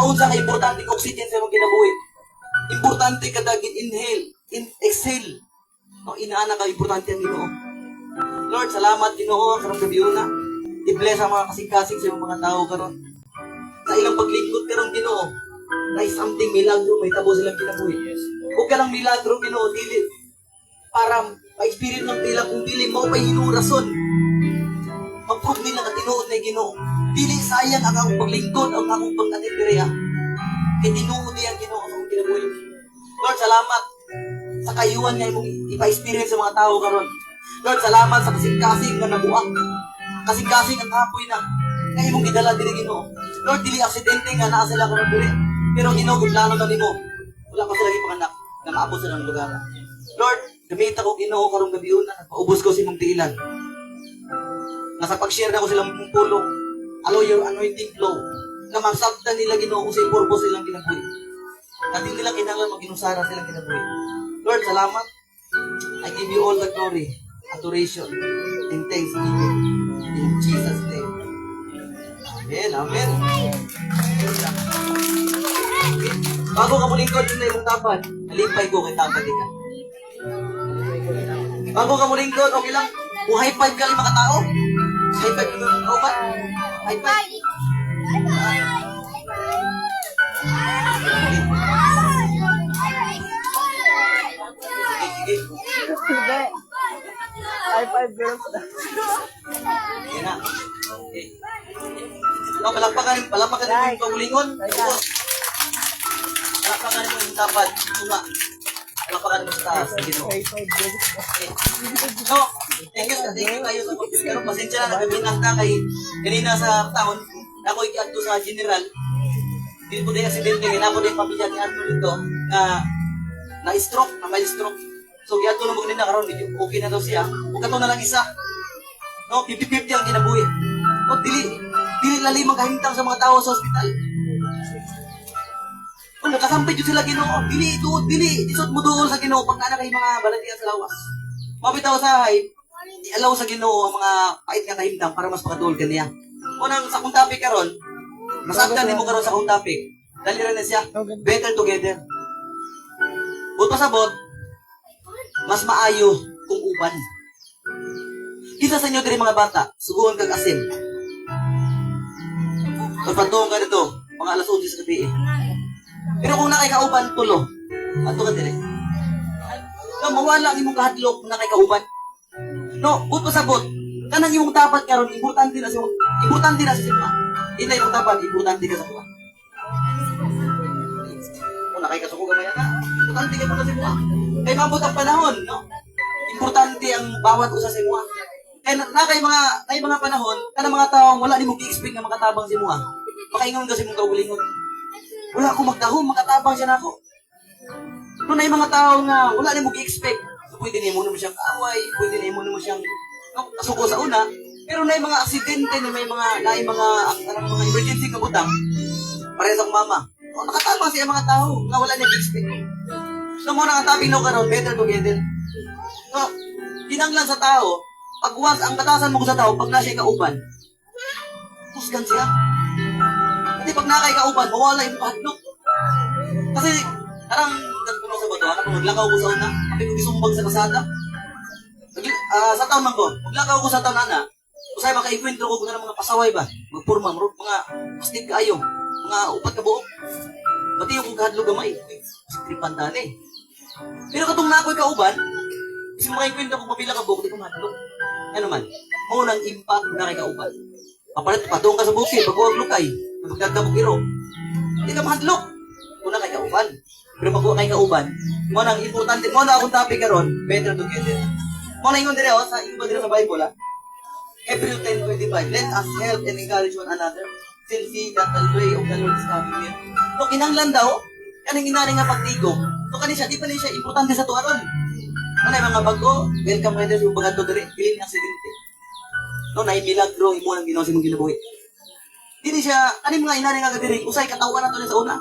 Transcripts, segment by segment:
maunsa ka importante ka oxygen sa imong kinabuhi. Importante ka dagit inhale, exhale. No, inaana ka importante ang Ginoo. Lord, salamat Ginoo karong gabi una. I-bless ang mga kasing-kasing sa imong mga tao karon. Sa ilang paglingkod karon Ginoo, na something milagro may tabo silang kinabuhi. Huwag ka lang milagro Ginoo, dili para ma-experience ng tila kung dili mo pa hinurason. Mag-prove nila na tinuod na Ginoo. Dili sayang ang akong paglingkod, ang akong pag-atipiriya. Kaya tinuod niya Ginoo sa akong kinabuhi. Lord, salamat sa kayuhan nga imong ipa-experience sa mga tao karon. Lord, salamat sa kasing-kasing nga nabuak. Kasing-kasing ang kapoy na nga imong gidala diri Ginoo. Lord, dili aksidente nga naa sila karon diri. Pero Ginoo, plano na nimo. Wala pa sila gipanganak na maabot sa ng lugar. Lord, gamit ako Ginoo karong gabi una, nagpaubos ko sa imong tiilan. Nasa pag-share na ko silang pulong. Allow your anointing flow. Na masabtan nila Ginoo kung sa purpose nilang kinabuhi. At hindi nila kinanglan mag-inusara silang kinabuhi. Lord, salamat. I give you all the glory, adoration, and thanksgiving. In Jesus' name. Amen, amen. Bago ka mulingkod, yun na yung tapan. Nalimpay ko kay tapan ka. Bago ka mulingkod, okay lang. Kung high five ka rin mga tao. High five ka rin ba? High five. Hindi. High five girls. Yan na. Okay. No, palakpakan yung paulingon. Palakpakan yung tapat. Tuma. Palakpakan mo sa taas. High five girls. Okay. So, thank you kayo sa pagkis. Pero pasensya na, nagabinak na kay kanina sa taon. Ako ikiadto sa general. Hindi po din aksidente. Kaya po din pamilya ni Anto dito na na-stroke, na may stroke. So, iadto na mo kanina karon, okay na daw siya. Huwag ka to na lang isa. No, 50-50 ang kinabuhi. No, dili lalim ang kahintang sa mga tao sa ospital. Kung nakasampay yun sila Ginoo, dili, isot mo doon sa Ginoo pag nana kay mga baladian sa lawas. Mabitaw sa hay, i-allow sa Ginoo ang mga pait nga kahintang para mas makatuol ka niya. Unang sa kung topic karon, masabtan din mo karon sa kung topic. Dali rin na siya, better together. But pasabot, mas maayo kung uban. Kisa sa inyo diri mga bata, suguan kag asin. Pagpatong ka dito, mga alas 11 sa gabi. Pero kung nakay kauban, tulo. Ato ka diri. No, mawala ang imong kahadlok kung nakay kauban. No, but pasabot, kanang imong tapat karon importante na sa simba. Ina imong tapat, importante ka sa kuha. Kung nakay kasuko gamay na, importante ka sa simba. Kay mabot ang panahon, no? Importante ang bawat usa sa imo. Kaya na kay mga panahon, kana mga tawo wala ni mo gi-expect nga makatabang si mo ha. Makaingon kasi mong kaulingon. Wala ako magdahom, makatabang siya nako. No na mga tawo nga wala ni mo gi-expect. So, pwede nimo mo siyang kaaway, pwede nimo siyang kasuko sa una, pero na mga aksidente na may mga emergency nga butang. Pareha sa mama. O, nakatabang siya mga tao nga wala ni gi-expect. So mo na ang topic no karon, better together. So, kinanglan sa tao, pag once ang batasan mo sa tao, pag na siya kauban, tusgan siya. Kasi pag nakay kauban, mawala yung hadlok. Kasi, parang, nagpuno sa bato, ako maglakaw ko sa una, kapag ko gisumbag sa kasada. Sa taon man ko, maglakaw ko sa taon na, usay maka-enkwentro ko kung mga pasaway ba, magpurma, mga pastig kaayo, mga upat ka buok. Pati yung kahadlok gamay, tripandan eh. Pero katong na ako'y kauban, kasi makainkwento kung mapila ka buok, di ko mahadlok. Ano man, unang impact na kay kauban. Papalit, patong ka sa bukid, pag-uwag lukay, pagkagdabog iro. Hindi ka mahadlok. Una kay kauban. Pero pag-uwag kay kauban, unang importante, muna akong topic karon, better together. Muna ingon dire sa ingon dire sa Bible April 10:25, let us help and encourage one another till see that the way of the Lord is coming near. So, kinanglan daw, kanang inaring nga pagtigom. So, kanina siya, di pa niya siya importante sa tuwaron. Ano yung mga bago, welcome kayo sa mga to dire, piling ng aksidente. No, na milagro, imo nang ginawa sa mong ginabuhi. Dili siya, ano mga inaring nga kadiri, usay katawa na to sa una.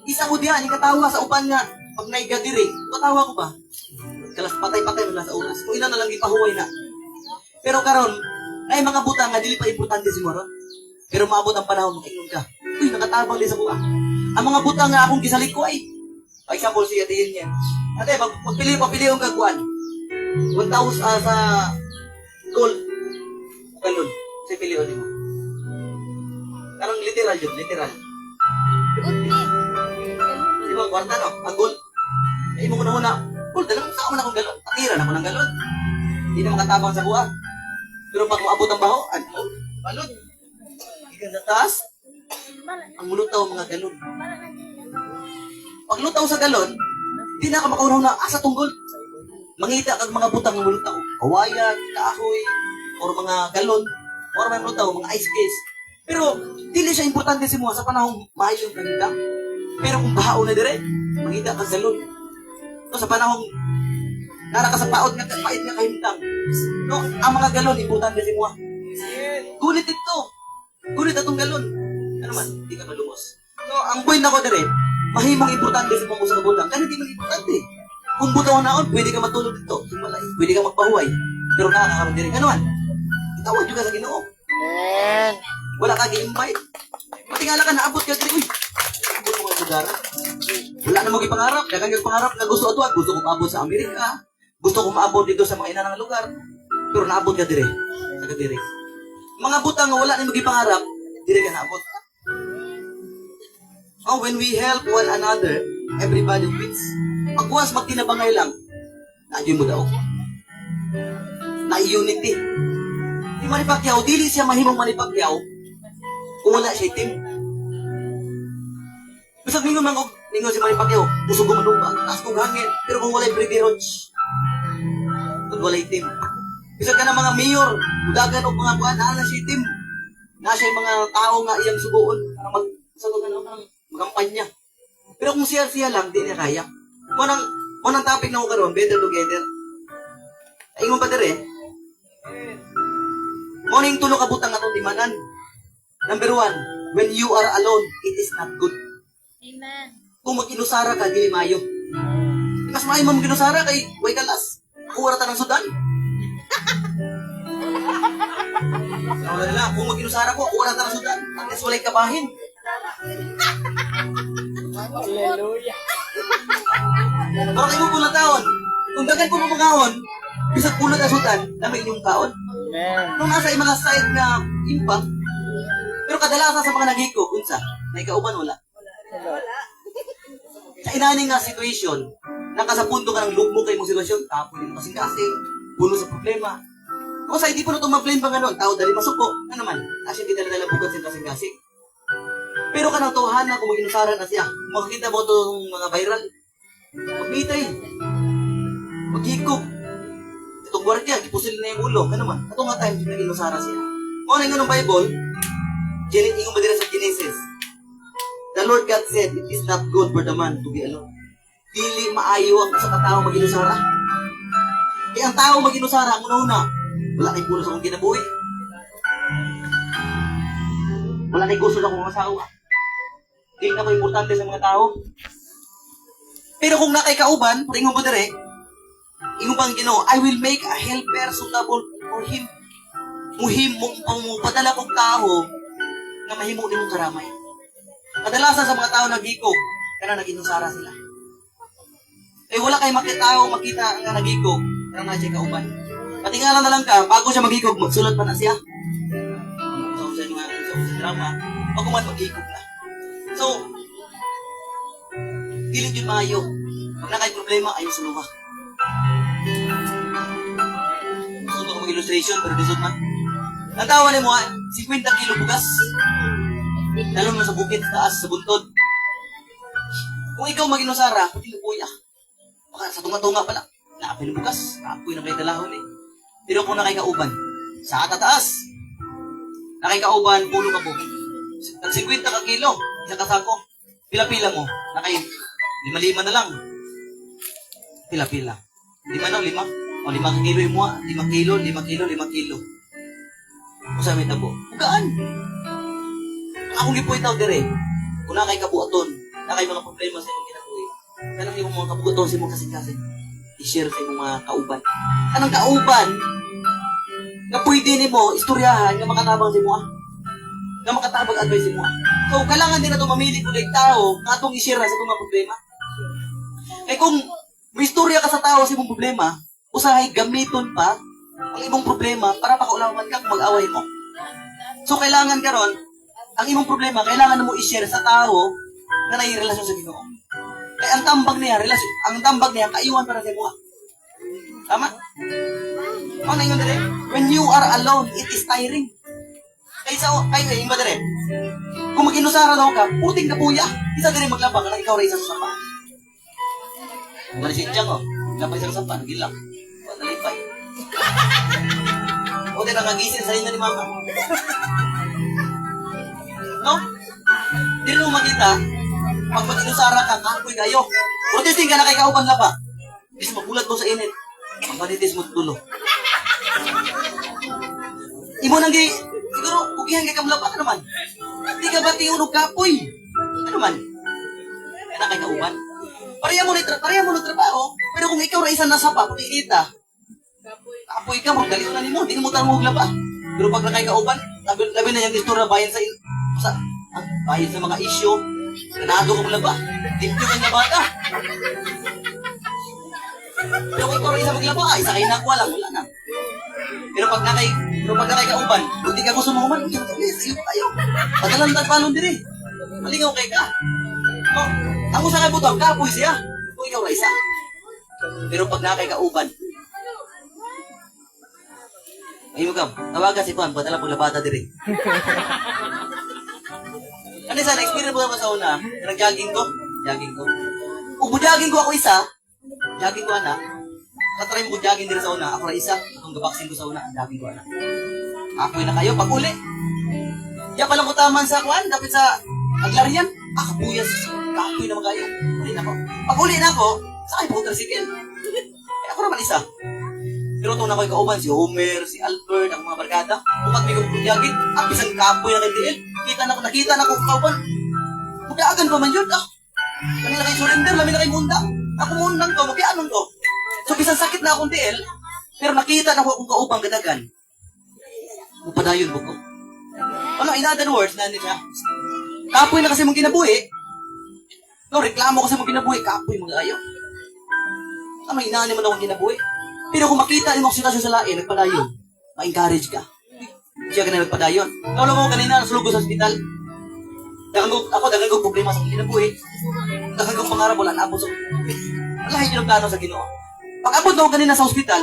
Isa mo diyan, katawa sa upan nga, pag naiga diri, katawa ko ba? Kalas patay-patay na sa unas. Kung ilan na lang ipahuway na. Pero karon, ay mga butang nga dili pa importante siguro. Pero maabot ang panahon, makaingon ka. Uy, nakatabang din sa buwan. ang mga butang nga akong gisalig ko ay, for example, siya diyan yan. Ate, papili yung kagwan. 1,000 sa gold. Galon. Sa pilihan mo. Karang literal yun, literal. Di ba, kwarta no? Ang gold. Eh, mo na, gold, dalang sa man akong galon. Atira na ko ng galon. Hindi na makatabang sa buwan. Pero pag maabot ang baho, ano? Balon. Ikan sa taas. Ang mulutaw mga galon. Pag lutaw sa galon, di na ka makauraw na asa tong gold. Mangita kag mga butang ng mulutaw. Kawayan, kahoy, or mga galon, or may mulutaw, mga ice case. Pero, dili siya importante si mo sa panahong maayo yung kanila. Pero kung bahaw na dire, mangita ka sa galon. No, sa panahong nara ka sa paot nga pait nga kahimtang. No, ang mga galon importante si mo. Gunit ito. Gunit atong galon. Ano man, di ka malumos. So, ang point ako dire, mahimong importante si mo sa kabutang. Kaya hindi man importante. Kung butaw naon, pwede ka matulog dito. Himalay. Pwede ka magpahuway. Pero nakakaroon din. Ano man? Itawad juga sa Ginoo. Amen. Wala ka gi-invite. Matingala ka naabot ka diri. Uy. Abot mo ang lugar. Wala na mo gipangarap. Daghang yung pangarap na gusto ato. Gusto ko maabot sa Amerika. Gusto ko maabot dito sa mga inanang lugar. Pero naabot ka diri. Sa diri. Mga butang nga wala na mo gipangarap, diri ka naabot. Oh, when we help one another, everybody wins. Pagkuwas magtinabangay lang, nandiyo mo daw. Na-unity. Di Manny Pacquiao, dili siya mahimong Manny Pacquiao kung wala siya team. Bisag mingon si Manny Pacquiao, puso ko manumba, taas kong hangin, pero kung wala'y Brady Roach, kung wala'y team. Bisag ka ng mga mayor, dagan o mga buwan, na siya team. Na siya mga tao nga iyang subuon, para magampanya. Pero kung siya lang, di niya kaya. Munang topic na ko karon, better together. Ingon pa dire. Morning tulo ka butang atong timanan. Number 1, when you are alone, it is not good. Amen. Kung mag-inusara ka, dili mayo. Mas maayo mo mag-inusara kay way kalas. Kuwara ta ng sudan. Wala na, kung mag-inusara ko, kuwara ta ng sudan. At least walay kabahin. Hallelujah. Pero kayo pula taon. Kung dagan ko mapagahon, bisag pulot ang sudan, na may inyong taon. Amen. Nung nasa mga side na impact, pero kadalasan sa mga nagiko, unsa, may kauban wala. Sa inaning nga situation, nakasapunto ka ng lugmo kayo mong sitwasyon, tapon yung kasing-kasing, puno sa problema. Kung sa hindi po na tumag-blame ba ganon, tao dali masuko, ano man, asya kita na bukat sa kasing-kasing. Pero kanang tuhan na kung mag-inusaran na siya, makikita mo itong mga viral, magmitay, maghikog, itong gwardiya, ipusil na yung ulo, ano man, ito nga time, nag-inusara siya. Kung ano yung ganong Bible, ingon ba din sa Genesis, the Lord God said, it is not good for the man to be alone. Dili maayo ang sa katao mag-inusara. Kaya ang tao mag-inusara, ang una-una, wala kay puno sa kong kinabuhi. Wala kay gusto na kong asawa. Dili na ko importante sa mga tao. Pero kung nakay kauban, ingon mo dire, ingon pang Ginoo, I will make a helper suitable for him. Padala kong tao na mahimo din mong karamay. Kadalasan sa mga tao nagikog, kaya nag-inusara sila. Eh wala kay makita nga nagikog, kaya na siya kauban. Patingalan na lang ka, bago siya magikog, magsulot pa na siya. So, sa drama, bago man magikog na. So, dili yun maayo. Pag na kay problema, ayaw sa luha. Gusto ko mag-illustration, pero disod man. Ang tawa ni mo, 50 kilo bugas. Lalo mo sa bukid, taas, sa buntod. Kung ikaw mag-inusara, hindi mo puya. Baka sa tunga-tunga pala, naapin ng bugas, naapoy na kayo dalahon eh. Pero kung nakikauban, sa atataas, nakikauban, pulo ka po. Tag 50 ka kilo, isa kasako. Pila-pila mo, nakay 5 na lang. Pila-pila. 5 na, 5. O 5 ka kilo yung mua, 5 kilo, 5 kilo, 5 kilo. Kung sa may tabo, bugaan. Akong gipoy tao dire, kung nakay kabuaton, nakay mga problema sa imong kinabuhi, kanang imong mga kabuaton sa imong kasing-kasing, i-share sa imong mga kauban. Anong kauban, nga pwede ni mo, istoryahan, nga makatabang si mo, nga makatabang advice si mo. So, kailangan din na ito mamili kung yung tao na itong isira sa itong mga problema. Eh kung may istorya ka sa tao sa imong problema, usahay gamiton pa ang imong problema para pakaulawan ka kung mag-away mo. So, kailangan karon ang imong problema, kailangan mo i-share sa tao na nai-relasyon sa Ginoo. Kaya ang tambag niya, kaiwan para sa imo. Tama? Ano yun dire? When you are alone, it is tiring. Kayo, yung ba dire? Kung mag-inusara daw ka, puting kapuya. Isa dire maglaba ka na ikaw rin isang sapa. Wala si Injang, oh. Lapay sa sapa, nagilang. Wala nalipay. O, di nakagising sa inyo ni Mama. No? Di rin mo makita, pag mag-inusara ka, kapoy kayo. Protesting ka na kay kauban na pa. Is magulat mo sa init. Pagpanitis mo tulo. Imo nang siguro, ugihan kay kamlapa ka naman. Di ka ba tiunog kapoy? Ano man? Kaya na kay kauban. Pareha mo na trabaho, pero kung ikaw ra isa nasa pa, pakikita. Kapoy ka, magdalit na nimo, di mo tanong maglaba. Pero pag nakay kauban, labi na yung istorya bayan bayan sa mga isyo, nanado ko maglaba. Limpyo ka na bata. Pero kung ikaw ra isa maglaba, isa kayo nakuha lang, wala na. Pero pag nakay kauban, buti ka gusto mo man, ayun tayo. Padalan tagpalon dire. Malingaw kay ka. Oh, ang usa kay butang kapoy siya. Kung ikaw ra isa. Pero pag nakay kauban, ayun ka, tawagan si Juan, padala paglabata dire. Ano sa experience mo sa una, nag-jogging ko. Kung jogging ko ako isa, jogging ko ana. Katry mo ko jogging dire sa una, ako ra isa, kung gabaksin ko sa una, jogging ko ana. Ako'y na kayo pag uli. Diya pala ko taman sa Juan, dapat sa Aglarian. Kapuyas, kapoy na magayo. Uli na ko. Pag uli na ako, sakay po tricycle. Eh ako naman isa. Pero itong nakoy kauban, si Homer, si Albert, ang mga barkada. Kung pag may kumpuyagin, bisang kapoy na kay nakita na ko kauban. Magkaagan pa man yun, Kami na kayo surrender, kami na kayo munda. Ako mundang ko, magkaanon ko. So, bisang sakit na akong tiil, pero nakita na ko akong kaupang gadagan. Upadayon ko. Ano, in other words, nandun siya. Kapoy na kasi mong kinabuhi. No, reklamo kasi mong kinabuhi, kapoy mga ayaw. Ano, inaan naman akong kinabuhi. Pero kung makita mo ang sitwasyon sa lain, nagpadayon, ma-encourage ka. Siya ka na nagpadayon. Kala mo kanina, nasulog sa hospital. Dagan ko problema sa kinabuhi. Dagan ko pangarap, wala naabot sa alahin yung plano sa Ginoo. Pag abot ako kanina sa hospital,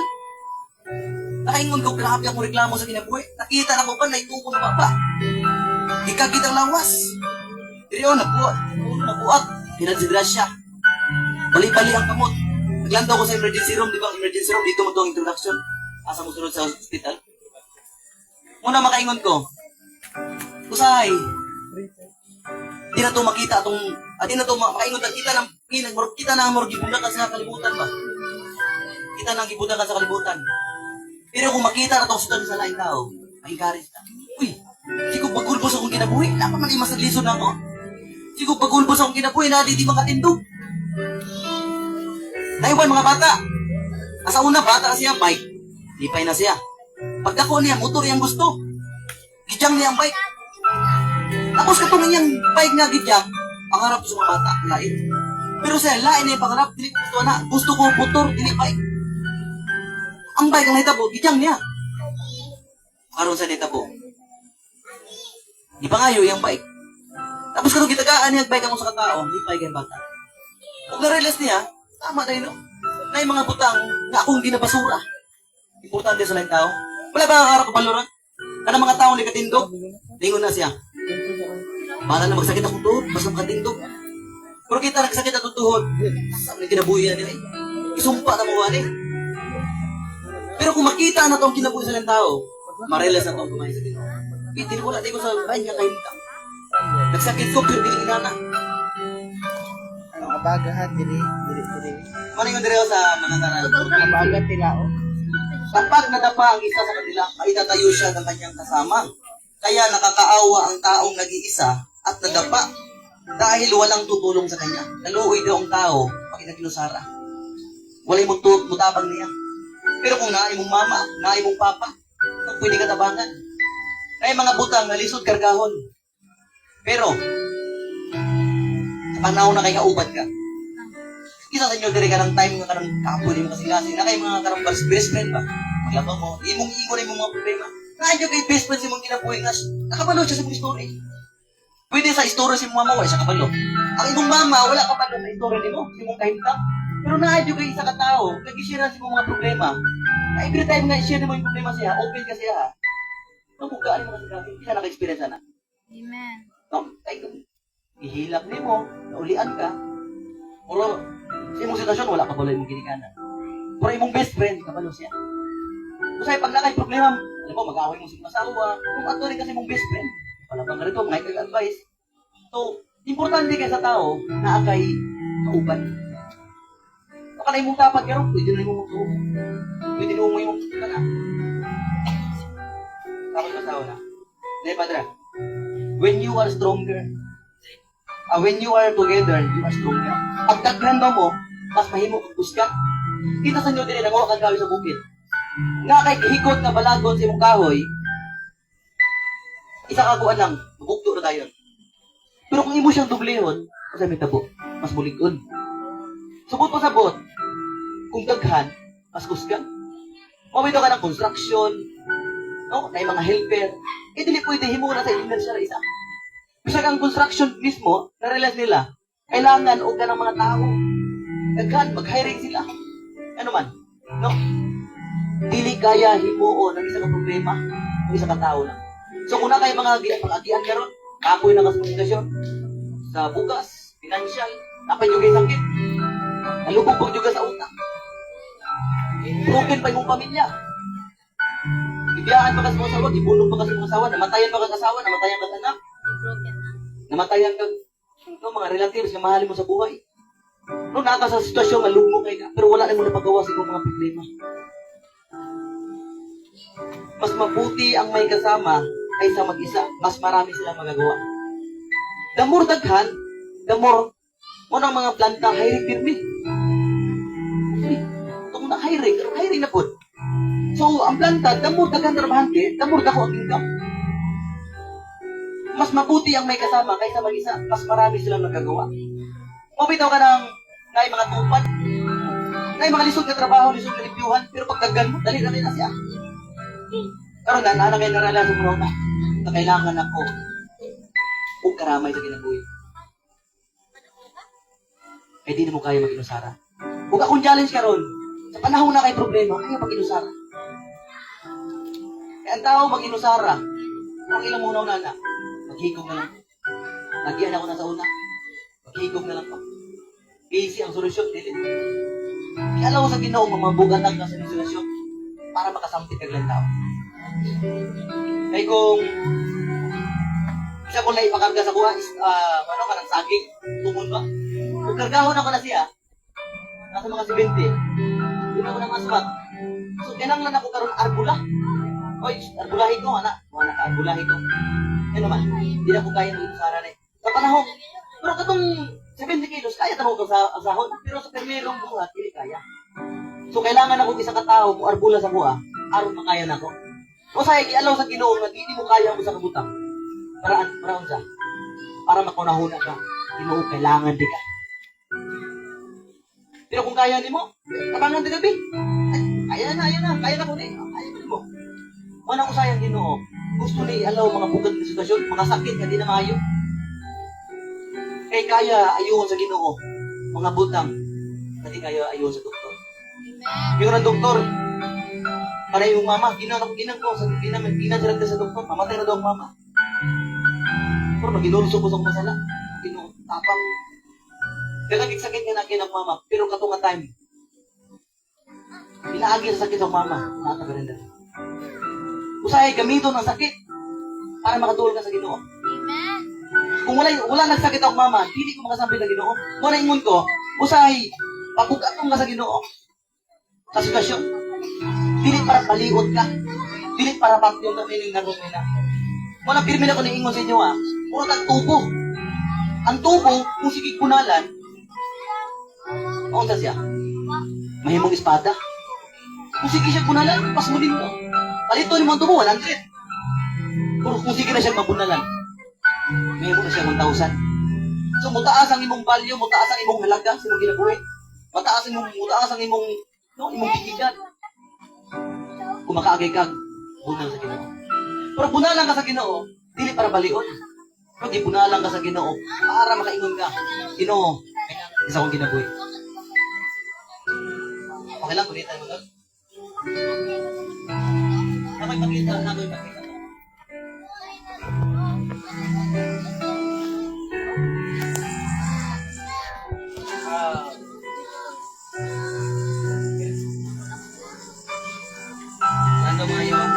nakaingon ko, grabe akong reklamo sa kinabuhi. Nakita na ko pa, naituko na papa. Ikagit ang lawas. Pero nabuat. Pinagsigrasya. Bali-bali ang kamot. Naglandaw ko sa emergency room, di ba? Emergency room, dito mo ito ang introduction. Asa mo sunod sa hospital. Muna makaingon ko, usahay. Di na ito makita itong, di na ito makaingon, kita na ang morgibunda ka sa kalibutan ba? Kita na ang gibunda ka sa kalibutan. Pero kung makita na itong sitwasyon sa laing tao, ma-encourage ka. Uy, siguro pagulbos akong kinabuhi, dapat man imas naglison ako. Siguro pagulbos akong kinabuhi, na di makatindog. Naiwan mga bata. Asa una, bata siya, bike. Lipay na siya. Pagdako niya, motor niyang gusto. Gidyang niya ang bike. Tapos katong niyang bike nga gidyang, pangarap sa mga bata, lain. Pero siya, lain na yung pangarap, dili ko na. Gusto ko motor, dili bike. Ang bike ang naitabo, gidyang niya. Karoon sa naitabo. Di pa ngayo yung bike. Tapos kung gitagaan niya ang bike ang sa katao, di pa yung bata. Kung na-realize niya, tama tayo, no? Na yung mga butang na akong ginabasura. Importante sa lang tao. Wala ba ang harap kapaluran? Kana mga taong likatindog, lingon na siya. Para na magsakit akong tuhod, basta makatindog. Pero kita nagsakit akong tuhod, saan na kinabuhi nila eh. Isumpa na mga eh. Pero kung makita na itong kinabuhi sa lang tao, ma-realize na itong kumain sa Ginoo. Hindi ko di ko sa bahay nga kahintang. Nagsakit ko, pero hindi inana. Abagahan, dili. Maningon din sa mga karal. Abagat tilao. Kapag nadapa ang isa sa kanila, maitatayo siya ng kanyang kasama. Kaya nakakaawa ang taong nag-iisa at nadapa dahil walang tutulong sa kanya. Naluoy daw ang tao pag inaginusara. Walay mutabang niya. Pero kung naay mong mama, naay mong papa, pwede ka tabangan. Kaya mga butang, nalisod kargahon. Pero, sa panahon na kay kaubad ka, kita sa inyo, dire ka ng time nga ka ng kapo, di mo kasi na kayo mga karang best friend ba? Maglakaw mo, imong igo na imong mga problema. Nadyo kay best friend si mong kinabuhi nga, nakabalo siya sa mong story. Pwede sa story si mong mama, wala siya kabalo. Ang imong mama, wala kabalo sa story ni mo, si mong kahintang. Pero nadyo kay isa ka tao, nag-share si mong mga problema. Na every time nga i-share mo yung problema siya, open ka siya ha. Nabugaan mo kasi dati, hindi siya naka-experience na. Amen. No, ay, ihilak ni mo, naulian ka. Pero, sa imong sitwasyon, wala ka pala yung ginikanan. Pero imong best friend, kabalo siya. Kasi pag nakay problema, alam mo, mag-away mo sa asawa, kung ato rin kasi mong best friend, wala pang ganito, may kag-advice. So, importante kay sa tao, na kay kauban. Baka na imong tapat karon, pwede na imong magtuuban. Pwede na imong ka na. Tapos masawa na. Hindi, Padre. When you are stronger, when you are together, you are stronger. Pag taghranda mo, mas mahimo kang kusga. Kita sa inyo din, nanguha kang kahoy sa bukid. Nga kay hikot na balagon sa imong kahoy, isa kaguan lang, bukto na tayo. Pero kung imo siyang dublehon, kasi may tabo, mas mulig-on. Subot pa sabot, kung daghan, mas kusga. Mawito ka ng construction, no? Na yung mga helper, dili pwede himo na sa inersyal isa. Bisa kang construction mismo, na-realize nila, kailangan o ka ng mga tao. Daghan, mag-hiring sila. Ano man, no? Dili kaya himuo ng isa ka problema, ng isa ka tao lang. So kung na kayo mga agian karon, kapoy na kasmunikasyon, sa bugas, financial, napay yung kayo sakit, nalubog juga sa utak. Broken pa yung pamilya. Ibiyahan pa kasi mga asawa, ibulong pa kasi mga asawa, namatayan pa kasi asawa, namatayan ka anak, Broken na. namatayan ka, no, mga relatives na mahalin mo sa buhay. No, naka sa sitwasyon, malungmo kayo ka, pero wala na mo napagawa sa mga problema. Mas mabuti ang may kasama kaysa mag-isa, mas marami silang magagawa. The more daghan, the more, mo ng mga planta, hiring pirmi. Itong na hiring na po. So, ang planta, the more daghan trabahante, the more dako ang income. Mas mabuti ang may kasama kaysa mag-isa, mas marami silang nagagawa. Mabitaw ka ng ngay mga tupad, ngay mga lisod na trabaho, lisod na libyuhan, pero pag daghan mo, dali na siya. Karon na kayo naranasan mo na kailangan ako o karamay sa kinabuhi. Kaya di na mo kaya mag-inusara. Huwag akong challenge karon. Sa panahon na kay problema, kaya mag-inusara. Kaya ang tao mag-inusara, kung ilang muna na, maghigog na lang. Nagyan ako na sa una, maghigog na lang pa. Easy ang solusyon, dili. Kaya alam ko sa Ginoo, mamabugatan ka sa solusyon para makasampit ka lang tao. Kaya kung isa ko na ipakarga sa kuha, ano ka ng saging, tumon ba? Kung kargahon ako na siya, nasa mga 70, yun ako ng aswat. So, kinanglan ako karon arbula. Oy, arbulahin ko, anak. Anak, arbulahin ko. Yan naman, hindi na ko kaya ng isara na eh. Sa panahon, pero katong 70 kilos, kaya tanong ko sa asahon, pero sa permerong buhat, hindi kaya. So, kailangan ako isa katao, kung arbula sa kuha, aron makaya na ako. O sa ialaw sa Ginoo nga hindi mo kaya mo sa kabutang. Para unsa? Para makunahuna ka. Ginoo kailangan di ka. Pero kung kaya nimo, tabangan di gabi. Ay, kaya na ko ni. Kaya mo. Wala ko sayang Ginoo. Gusto ni alaw mga bugad na sitwasyon, mga sakit nga di na maayo. Kaya ayuhon sa Ginoo. Mga butang hindi kaya ayuhon sa doktor. Amen. Yung ng doktor, para yung mama, ginang ko, ginan sila sa doktor, mamatay na daw ang mama. Pero maginulso ko sa masala. Tapang. Kaya sakit nga na ng mama, pero katong nga time, pinaagi sa sakit ng mama, nakakabarinda. Usahay, gamiton ang sakit para makatulog ka sa Ginoo. Amen. Kung wala nagsakit ang mama, hindi ko makasabi ng Ginoo. Muna ingon ko, usahay, pabugatong ka sa Ginoo. Sa sitwasyon. Dili para paliot ka. Dili para patyon ka mining naroon nila. Wala pirmi na ko niingon sa inyo ha. Puro tag tubo. Ang tubo, kung sige kunalan, maunta siya. Mahimong espada. Kung sige siya kunalan, pas mo din mo. Palito ni mo ang tubo, 100. Pero kung sige na siya mabunalan, May mo na siya 1,000. So, mutaas ang imong value, mutaas ang imong halaga sa imong ginabuhi. Mutaas ang imong, no, imong gigikan. Kung makaagay kag, bunal sa Ginoo. Pero bunalan ka sa Ginoo, dili para balion. Pero gibunalan ka sa Ginoo, para makaingon ka. Ginoo, isa kong ginabuhi. Okay lang, kunin tayo mo. Nakoy pakita. Ano mga yun?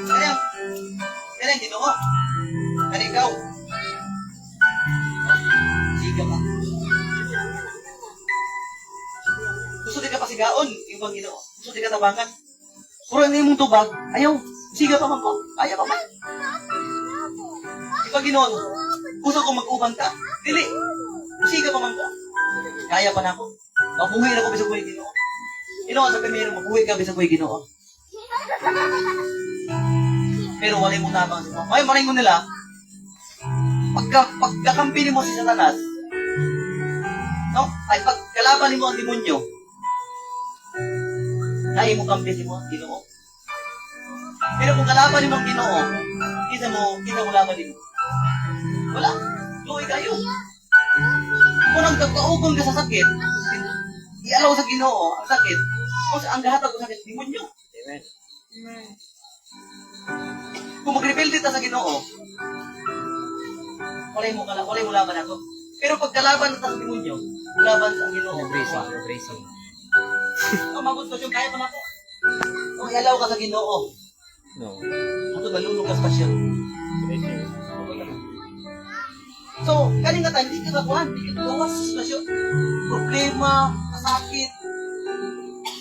Kaya Ginoo. Kaya ikaw. Siga ka. Gusto di ka pasigaon, yung bang Ginoo. Gusto di ka tabangan. Puro hindi mong tubag, ayaw. Siga pa man ko. Ayaw pa man. Iba Ginoo. Gusto ko mag-ubang ka. Dili. Siga pa man ko. Kaya pa na ako. Mabuhay na ako bisag buhay Ginoo. Ginoo sa primero, mabuhay ka bisag buhay Ginoo. Pero wala mo tabang sa mga. May maringon nila, pagkakampi mo si Satanas, no? Ay pagkalaban mo ang demonyo, kaya mo kampi mo ang Ginoo. Pero kung kalaban mo ang Ginoo, kita mo laban din. Wala. Luwi kayo. Kung nagkakaugon ka sa sakit, ialaw sa Ginoo ang sakit, o ang gahatag ko sakit, demonyo. Amen. Kung mag-rebelde ta sa Ginoo, wala mo laban ako. Pero pag kalaban ta sa demonyo, laban sa Ginoo. Bracing. Mabot ko yung kaya pa na ako. Kung ialaw ka sa Ginoo, No. ato nalulog ka sa pasyon. Bracing. So, kaning nga tayo, hindi ka kakuhan, hindi ka gawas sa sitwasyon. Problema, masakit,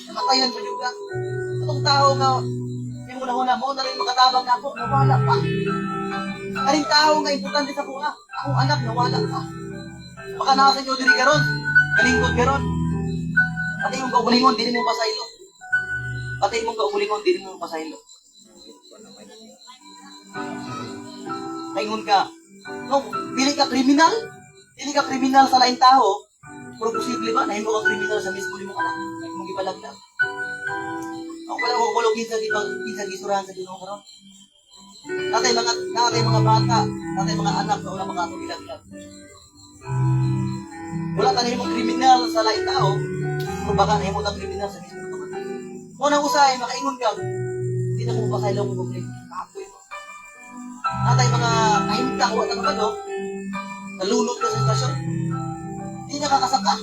namatayan pa yung ka. Itong tao nga, yung una-una mo, na rin makatabang na ako, nawala pa. Kaning tao nga, importante sa buha. Akong anak, nawala pa. Baka nasa inyo diri karon, kalingkod karon. Pati yung kaugulingon, di mo pasaylo. Pati yung kaugulingon, di mo pasaylo. Kaingon ka, no, dili ka kriminal. Dili ka kriminal sa laing tao. Pero posible ba, nahimo ka kriminal sa mismo ni mong anak? Mong ipalaglag. Ako pala ko kulog sa gisurahan sa Ginoo karon. Natay mga bata, natay mga anak na wala mga bilaglag. Wala ka nahimong kriminal sa laing tao, pero baka nahimo ng kriminal sa mismo ng anak. Unang usay, makaingon ka, hindi na kong pasaylaw mong problema. Kapoy mo. Natay mga kahimta ko at ano, nalunod ka sa sitwasyon. Hindi na kakasaka.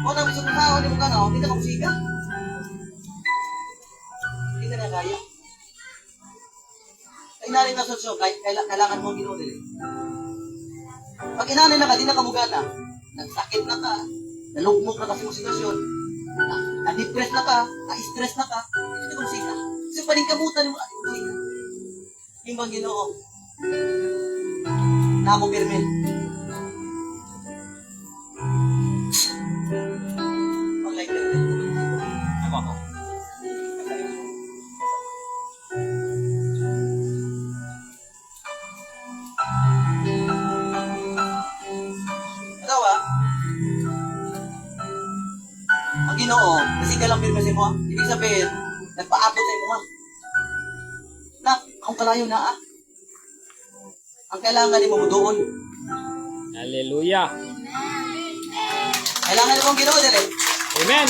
Kung namin sa kung tao, hindi mo ka na, hindi na kamusiga. Hindi ka na kaya. Ay narin na solusyon, kailangan mo Ginoo dili. Pag inanay na ka, di na kamugana, nagsakit na ka, nalugmok na kasi mong sitwasyon, na-depress na ka, na-stress na ka, hindi ka musika. Kasi paningkamutan mo, hindi musika. Himbang Ginoo, na ako pirmin. Pag-like na rin. Ako. Atawa, ang Ginoo, kasi ka lang pirmin sa imo. Ibig sabihin, nagpaabot sa imo. Na, akong kalayo na Ang kailangan ni mo doon. Hallelujah. Kailangan ni mong Ginoo dili. Amen.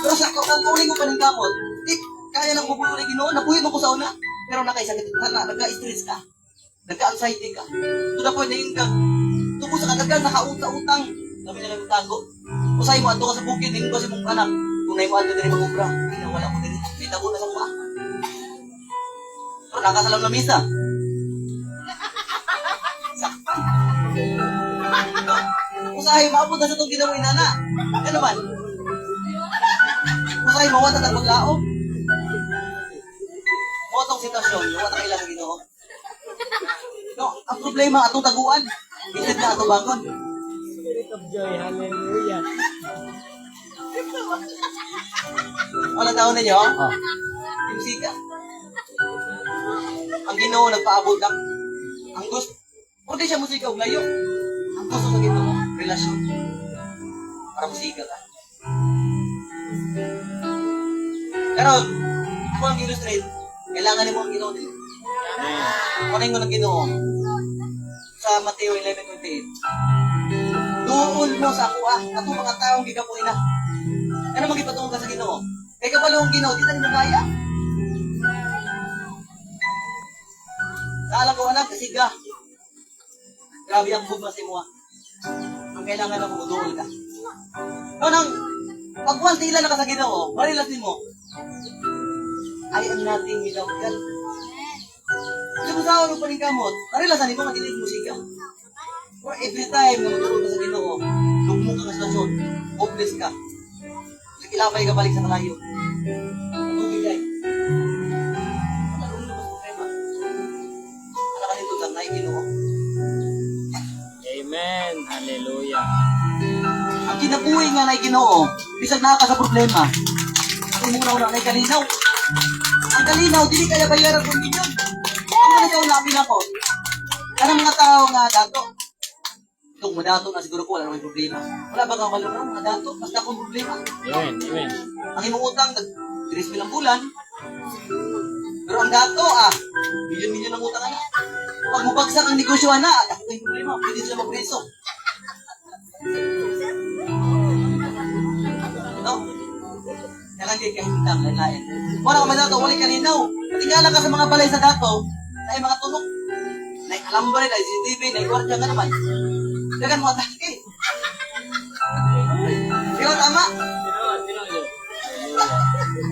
Pero sa kung mo pa ng kamot, kaya nang bubuo ni Ginoo, nabuhi mo ko sa una. Pero nakaisakit ka na, nagka-stress ka. Nagka-anxiety ka. To the point na yun ka, tungkol sa kadagan, nakauta-utang. Sabi nila yung tago. Usay mo, ato ka sa bukid, hindi ko si mong anak. Kung na mo ato din mga ubra, hindi na wala mo din. May tago na sa mga. Pero nakasalam na misa. Sakpan. Usahay, maabot na sa itong ginawa inana. Ano man? Usahay, mawata na paglaom. Motong sitwasyon, mawata ka ilang Ginoo. No, ang problema atong taguan. Isid na atong bangon. Spirit of joy. Hallelujah. Ano taon ninyo? Oh. Yung sika. Ang Ginoo nagpaabot lang. Ang gusto, Kung di siya musika og layo, ang gusto sa Ginoo, relasyon. Para musika ka. Pero, ako ang illustrate, kailangan mo ang Ginoo nila. Kunin ko ng Ginoo sa Mateo 11:28. Doon mo sa ako ato mga taong gigapuin na. Ano magipatungkol ka sa Ginoo? Kay kabalo ang Ginoo, di na nimo kaya. Kala ko anak, kasiga. Grabe ang bugmas mo. Ang kailangan ako doon ka. No, nang pagwal tila na ka sa Ginoo, marilas mo. I am nothing without God. Kasi kung saan ang paningkamot, narilasan mo matinig musika. Or every time na matulog ka sa Ginoo, lugmok ka sa stasyon, hopeless ka. Kilapay ka balik sa kalayo. Tubig ay. Ano ba sa problema? Ano ka nito lang na Ginoo? Amen. Hallelujah. Ang kinabuhi nga na Ginoo, bisag na ka sa problema. Ang muna na kalinaw. Ang kalinaw, dili kaya bayaran kung milyon. Ang mga ikaw napin ako. Kanang mga tao nga dato. Itong mga dato na siguro ko wala namang problema. Wala ba kang malunong mga dato? Basta akong problema. Amen. Amen. Ang imong utang, nag-3 bilang bulan. Pero ang dato, milyon-milyon ang utang na. Pag mabagsak ang negosyo na, ako yung problema, pwede sila magpreso. No? Kailangan kayo kahintang, lain-lain. Wala ka man dato, wala kaninaw. Patingala ka sa mga balay sa dato, na yung mga tunok. Na yung alambre, na yung CCTV, na yung kwartya nga naman. Dagan mo atake. Ikaw tama.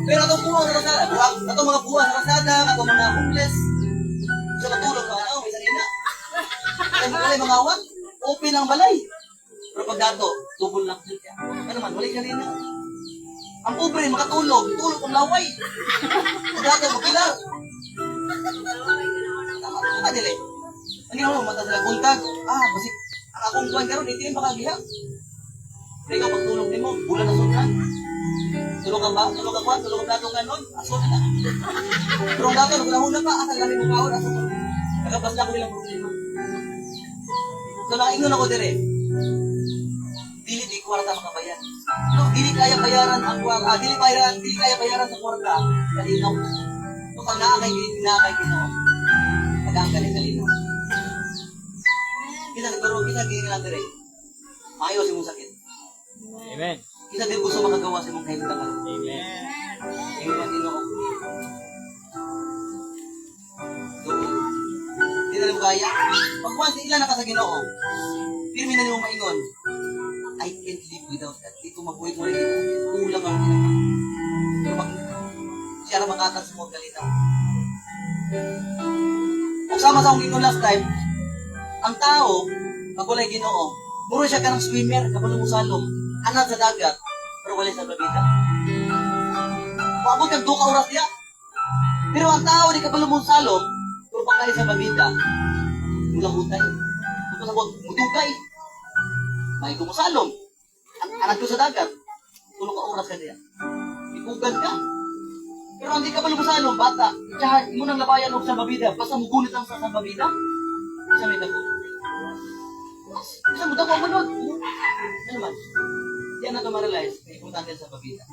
Pero itong buwan sa kasada, itong mga buwan sa kasada, itong mga homeless, sa natulog ka, may sarina. Kaya mo balay mga awan, open ang balay. Pero pag dato, double lang siya. Ano naman, wala kanina. Ang pobre, makatulog, tulog ang laway. Pag dato, magkilar. Tama nila eh. Ang ginawa mo, mata sila buntag. Basik, ang akong buwan karon hindi yung makagihap. Pero ikaw pagtulog din mo, bulan na sundan. Tulog ka ba? Tulog ka ba? Tulog ka dato ganon? Aso ka na. Pero ang dato, nagulahuna pa, asal kami mong kaon, aso ka. Nagabas lang ko nilang problema. So nakaingon ako dire. Dili di kwarta makabayan. No, dili kaya bayaran ang kwarta. Dili kaya bayaran sa kwarta. Kalinaw. So pag naakay Ginoo. Pag-angkalin kalinaw. Kita nagkaroon, kita gini lang dire. Ayos imong sakit. Amen. Kita din gusto makagawa sa imong kahimtang. Amen. Ingon ang Ginoo. Di na mo kaya. Pag once ilan na ka sa Ginoo, pirmi na nimo maingon. I can't live without that. Dito mag-uwi mo rin. Kulang ang ginagawa. Pero pag siya na makatas mo, galitaw. Kung sama sa akong Ginoo last time, ang tao, pag wala'y Ginoo, muro siya ka ng swimmer, kapag mo salom, anak sa dagat, pero wala'y sa babida. Paabot kang 2 oras niya. Pero ang tao, di kapag mo salom, pero pag kayo sa babida, mula hutay. Kung pasabot, mutugay. May kumusalom. Anak ko sa dagat. 3 oras ka niya. Ikugan ka. Pero hindi ka pa lumusalom, bata. Tsaka, mo nang labayan o sa babida. Basta mugunit lang sa babida. Isa may dako. Isa mo dako ang manod. Ano naman? Yan na ito ma-realize. May importante sa babida.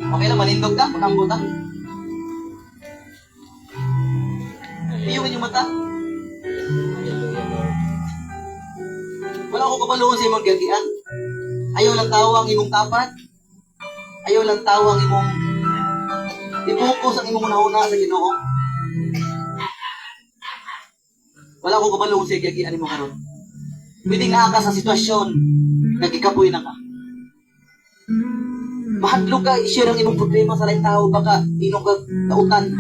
Okay lang, manindog ka. Manambutan. Iyungin yung mata. Wala ko kapaluon sa imong gagian. Ayaw lang tao ang imong tapat. Ayaw lang tao ang imong i-focus ang imong unahuna sa Ginoo. Wala ko kapaluon sa gagian imong karon. Pwede nga ka sa sitwasyon na gikapoy na ka. Mahadlok ka i-share ang imong problema sa lain tao, baka inong ka kautan.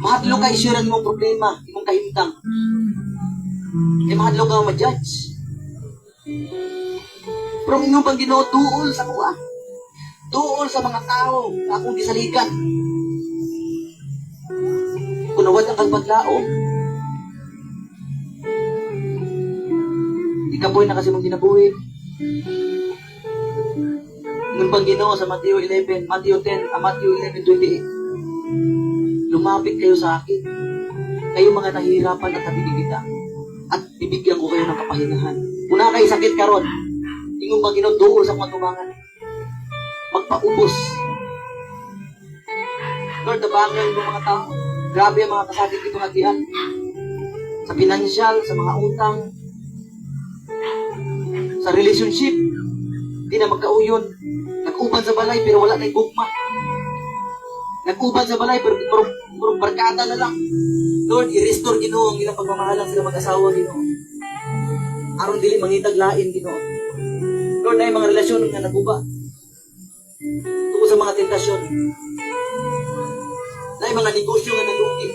Mahadlok ka i-share ang imong problema, imong kahimtang. Mahadlok ka ma-judge. Pero ang inyong pang Ginoo, tuol sa kuha. Tuol sa mga tao na akong gisaligan. Kung nawad ang kagpaglaom, ikapoy na kasi mong ginabuhi. Inyong pang Ginoo sa Matthew 11, Matthew 11:28. Lumapit kayo sa akin. Kayo mga nahihirapan at nabibigita. At bibigyan ko kayo ng kapahingahan. Una kayo sakit karon, ingong ba ginuduol sa mga tubangan. Magpaubos. Lord, tabangan ng mga tao. Grabe ang mga kasakit itong hatian. Sa financial, sa mga utang, sa relationship, hindi na magkauyon. Nag-uban sa balay pero wala tayong gugma. Nag-uban sa balay pero barkada na lang. Lord, i-restore Ginoo ang ilang pagmamahalang sila mag-asawa, Ginoo. Aron dili mangitag lain, Ginoo. Lord, na mga relasyon nga naguba. Tungkol sa mga tentasyon. Na mga negosyo nga nalugi.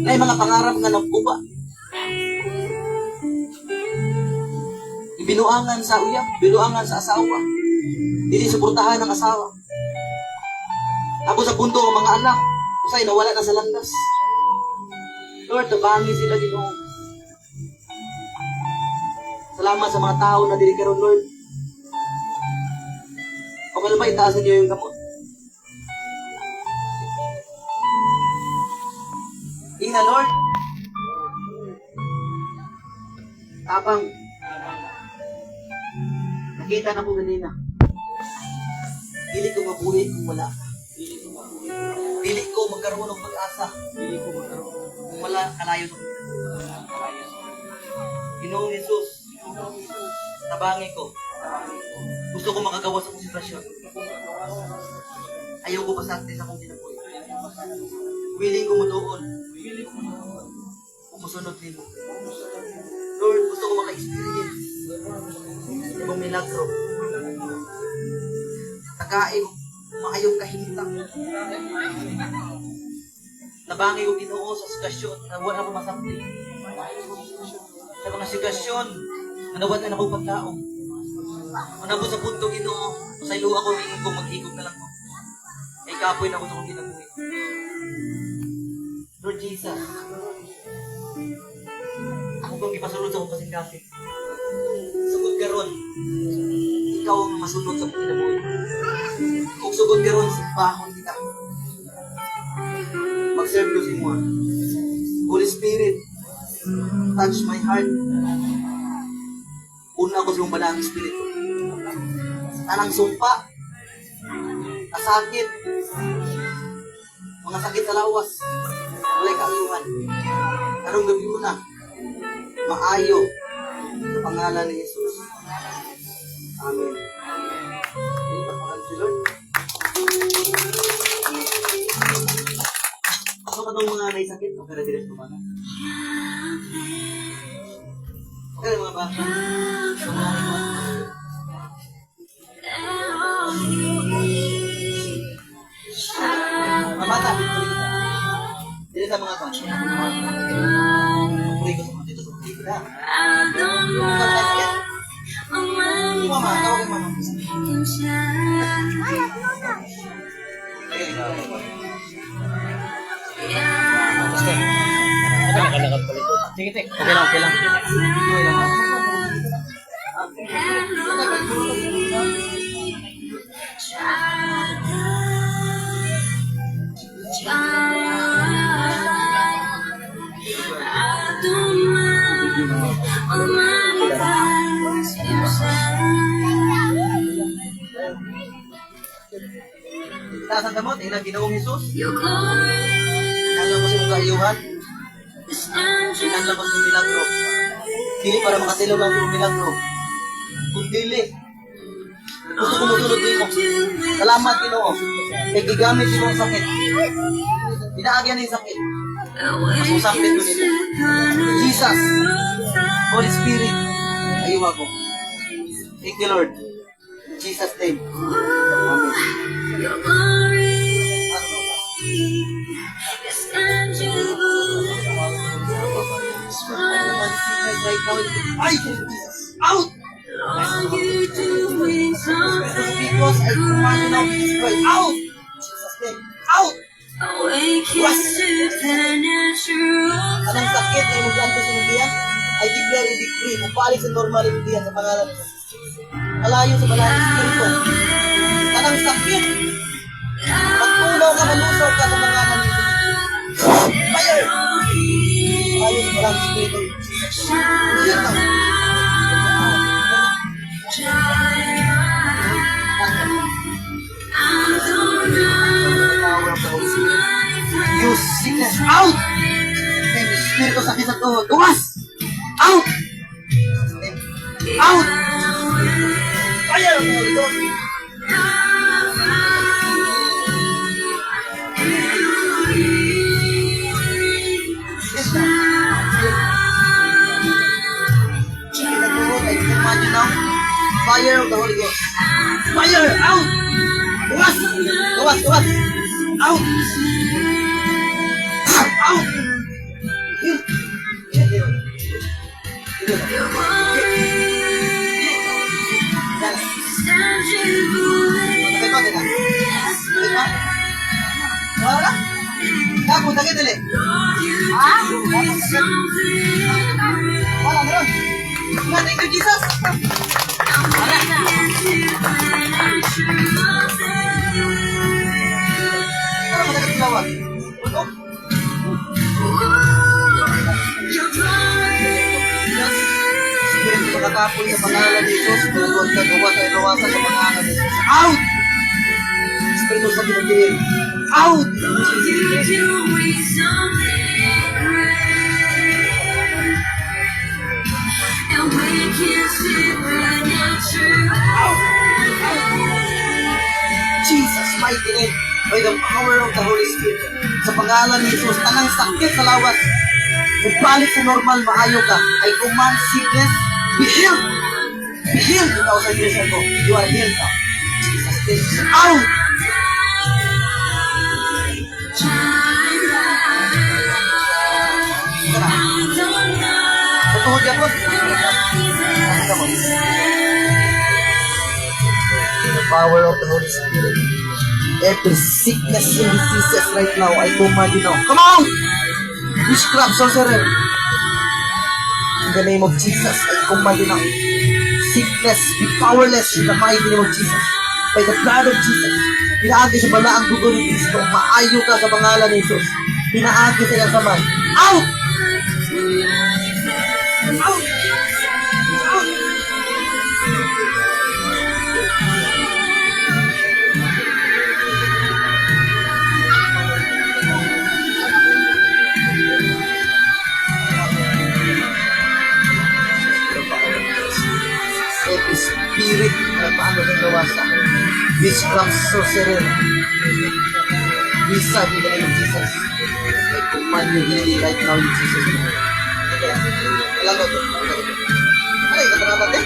Na mga pangarap nga naguba. Binuangan sa uyab, binuangan sa asawa. Dili suportahan ng asawa. Tapos sa punto ng mga anak, usay nawala na sa landas. Lord, tabangi sila Ginoo. Salamat sa mga tao na dili karon, Lord. Okay lang ba itaas niyo yung gamot? Ina, Lord. Tapang. Nakita na ko ganina. Dili ko mabuhi kung wala. Dili ko magkaroon ng pag-asa. Kung wala, kalayo ko. Ginoong Jesus, tabangi ko. Gusto ko makagawa sa kong sitwasyon. Ayaw ko pasakti sa kong kinabuhi. Willing ko mo doon. Umusunod din mo. Lord, gusto ko maka-experience. Ibang milagro. Takain, maayong kahintang. Nabangi ko Ginoo sa sitwasyon na wala ko masakti. Sa mga sitwasyon na nawala na akong pagkaong. Manabot sa punto Ginoo, sa ilo ako hingin ko mag-ikot na lang ko. Ay kapoy na ako sa kong kinabuhi. Lord Jesus, ako kong ipasunod sa kong kasing-kasing. Sugod karon, ikaw ang masunod sa kong kinabuhi. Kung sugod karon, simbahon kita. Mag-serve ko si mo. Holy Spirit, touch my heart. Una ako sa iyong balang Espiritu. Tanang sumpa, kasakit, mga sakit sa lawas, walay kaayuhan. Karong gabi una, maayo sa pangalan ni Jesus. Amen. Pagpakan si Lord. Ako pa itong mga naisakit, okay na direct kumana. Okay na mga bata. Mga bata, dito sa mga bata. Puri ko sa mga dito sa mga dito na. Ikaw na sakit. Mama, tawagin mama. Pastor. Ano nakalakad pala ito? Sige, tek. Okay lang, okay lang. Taas ang damot, ilang Ginoong Jesus. Inanlang mo sa mga kaayuhan. Inanlang mo sa milagro. Dili para makasilaw lang sa milagro. Kung dili, gusto ko masunod din mo. Salamat Ginoo. Kaya gigamit din mo ang sakit. Pinaagyan na yung sakit. Masusapit ko nila. Jesus, Holy Spirit, ayuwa ko. Thank you Lord. In Jesus' name. Amen. Ay, Jesus! Out! Because I command you now to destroy. Out! Jesus' name. Out! Yes! Anong sakit na inuganto sa mudian? I declare and decree. Mupalik sa normal mudian sa pangalan ng Jesus. Malayo sa balang Espiritu. Anong sakit? Pagtunaw ka, malusaw ka sa pangalan ng Jesus. Fire! Malayo sa balang Espiritu. Yan lang. You sickness out! And Espiritu sakit sa tuhod, tumas! Out! Out! Fire of the Holy Ghost! Yes, ma'am. Sakit sa tuhod, I command you now. Fire of the Holy Ghost. Fire! Out! Tumas! Tumas! Tumas! Out! Out! Heal! Heal! Heal! Heal! Sakit ba, teka? Sakit ba? Wala na? Kapo, sakit ulit. Ha? Wala, meron. Thank you, Jesus. Wala na. Ano masakit sa bawat? Oh. Espiritu makakapoy sa pangalan ni Jesus, huwag ka gawa sa ilawasan sa pangalan ni Jesus. Out! Espiritu sa pinagdiin. Out! Jesus, mighty name, by the power of the Holy Spirit. Sa pangalan ni Jesus, tanang sakit sa lawas. Kung balik sa normal, maayo ka. I command sickness, be healed. Be healed 2,000 years ago. You are healed now. Jesus, name. Out! Tara. Sa tuhod yan po. Nakita mo. The power of the Holy Spirit. Every sickness and diseases right now, I command you now. Come out! Witchcraft, sorcerer. In the name of Jesus, I command you now. Sickness, be powerless in the mighty name of Jesus. By the blood of Jesus. Pinaagi sa balaang dugo ni Cristo. Maayo ka sa pangalan ni Jesus. Pinaagi sa iyang kamay. Out! Out! Out! Every spirit na paano na gawasan. Witchcraft, sorcerer. Visa in the name of Jesus. I command you healing right now in Jesus' name. Okay. Alam mo ito. Ano yung katanabat eh?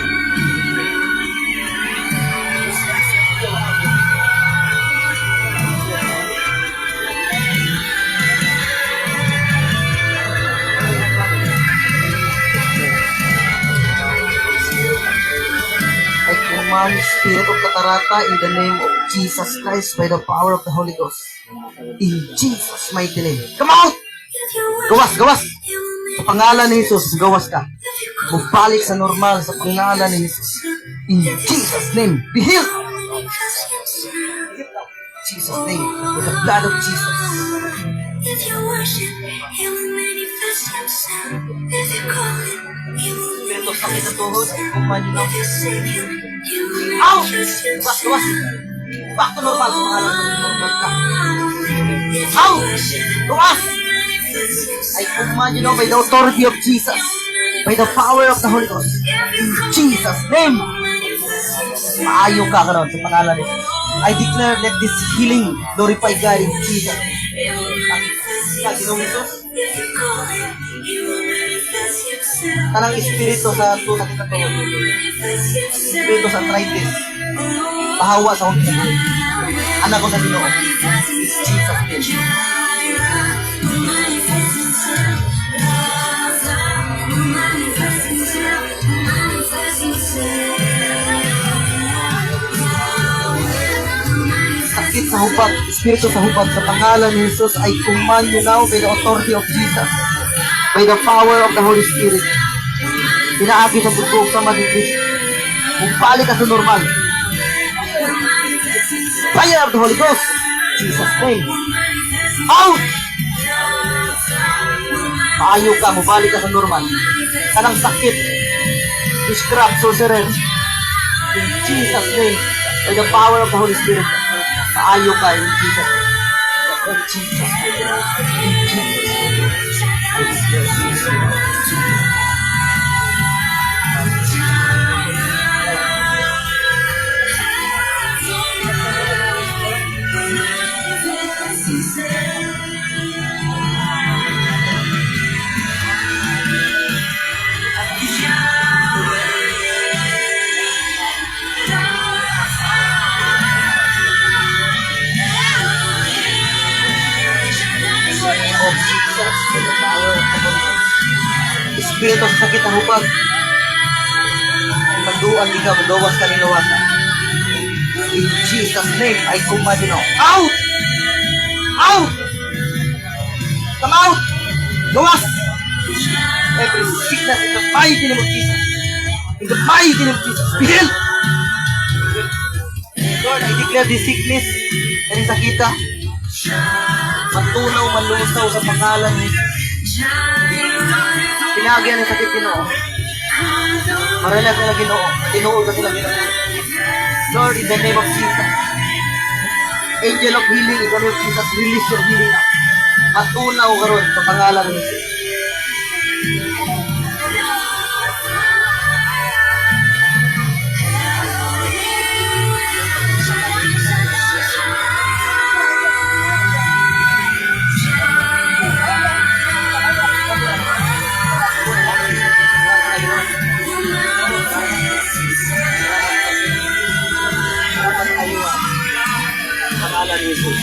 I command spirit of katarata in the name of Jesus Christ by the power of the Holy Ghost. In Jesus' mighty name. Come out! Gawas, gawas! Sa pangalan ni Jesus, gawas ka. Magbalik sa normal sa pangalan ni Jesus. In Jesus' name, be healed! Jesus' name, with the blood of Jesus. If you worship, He will manifest Himself. If you call Him, He will Spirito sakit manifest sa tuhod, Himself. command you now. If you seek Him, He will Out! manifest Gawas, gawas! Himself. Back to normal sa pangalan ni normal ka. If you Out! worship, Gawas! He will manifest Himself. I command you now by the authority of Jesus, by the power of the Holy Ghost. In Jesus' name, maayo ka karon sa pangalan ni Jesus. I declare let this healing glorify God in Jesus' name. Ginong Jesus, If you call Him, He will manifest Himself. tanang espiritu sa tunay na katawan, Manifest Himself. espiritu sa arthritis, pahawa sa kong kinahal. Anak ko sa Ginoo, in Jesus' name. Sakit sa hubad, espiritu sa hubad, sa pangalan ni Jesus, I command you now by the authority of Jesus, by the power of the Holy Spirit. Pinaagi sa butog sa madigis. Balik ka sa normal. Fire of the Holy Ghost. Jesus' name. Out! Maayo ka, mabalik ka sa normal. kanang sakit, witchcraft, sorcerer, in Jesus' name, by the power of the Holy Spirit, maayo ka in Jesus' name. In Jesus' name. In Jesus' name. Of Jesus, by the power of the Holy Ghost. Espiritu sa sakit ang hupag. Manduan di ka, mandawas ka nilawasan. In Jesus' name, I command you now. Out! Out! Come out! Gawas! Every sickness in the mighty name of Jesus. In the mighty name of Jesus. Be healed! Lord, I declare this sickness and sakita. Matunaw, malusaw sa pangalan ni pinagyan ng sakit Ginoo. Maralag na Ginoo. Tinuod na sila Ginoo. Lord, in the name of Jesus. Angel of healing, in the name of Jesus, release your healing. Matunaw karon sa pangalan ni Jesus. Pangalan ni Jesus.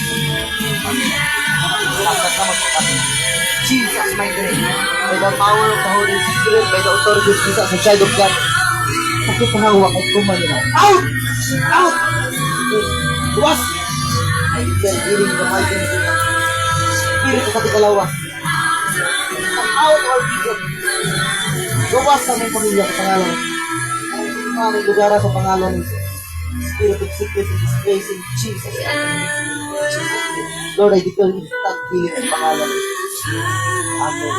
Jesus, my name. By the power of the Holy Spirit, by the authority of Jesus, the child of God. Sakit na hawak at kumali na. Out! Out! Luwas! I declare healing in the mighty name of Jesus. Spirit sa sakit kalawas. Out all people. Luwas sa aming pamilya sa pangalan. Ang aming lugar sa pangalan ni Jesus. Spirit of sickness and disgrace in Jesus' name. Lord, I declare instant healing sa pangalan ni Jesus. Amen.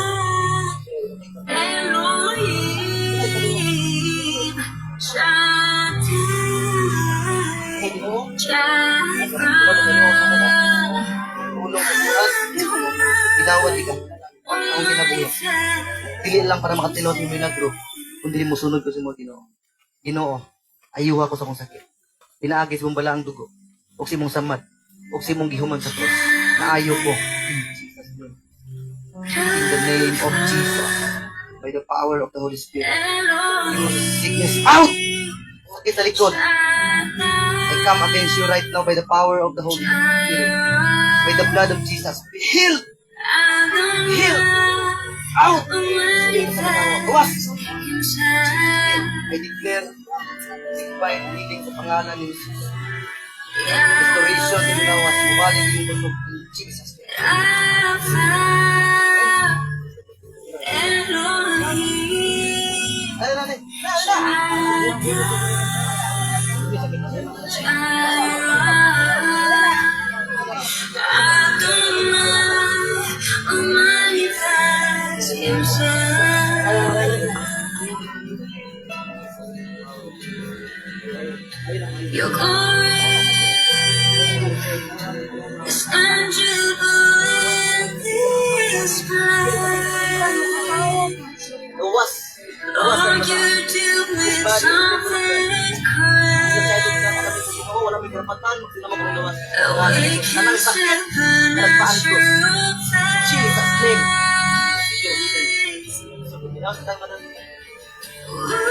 Tulong sa bukas. Ginawad ka. Ang ginabuhi. Pili lang para makatinod yung milagro. Kung dili mo sunod ko sa mga Ginoo. Ginoo, ayuha ko sa akong sakit. Pinaagis mong bala ang dugo. O si mong samad. O si mong gihuman sa cross. Naayo ko. In Jesus' name. In the name of Jesus. By the power of the Holy Spirit. You sickness out! Sakit sa likod. I come against you right now by the power of the Holy Spirit. By the blood of Jesus. Be healed! Be healed! Out! Spirit sa mga gawas! I declare divine healing sa pangalan ni Jesus. Restoration in lawas. Mubalik yung busog in Jesus' name. Ay, nanay. Your glory is tangible in this place. Luwas. Lord, you do me something incredible. Wala may karapatan. Sila magluwas. We can step into your Jesus' name. face.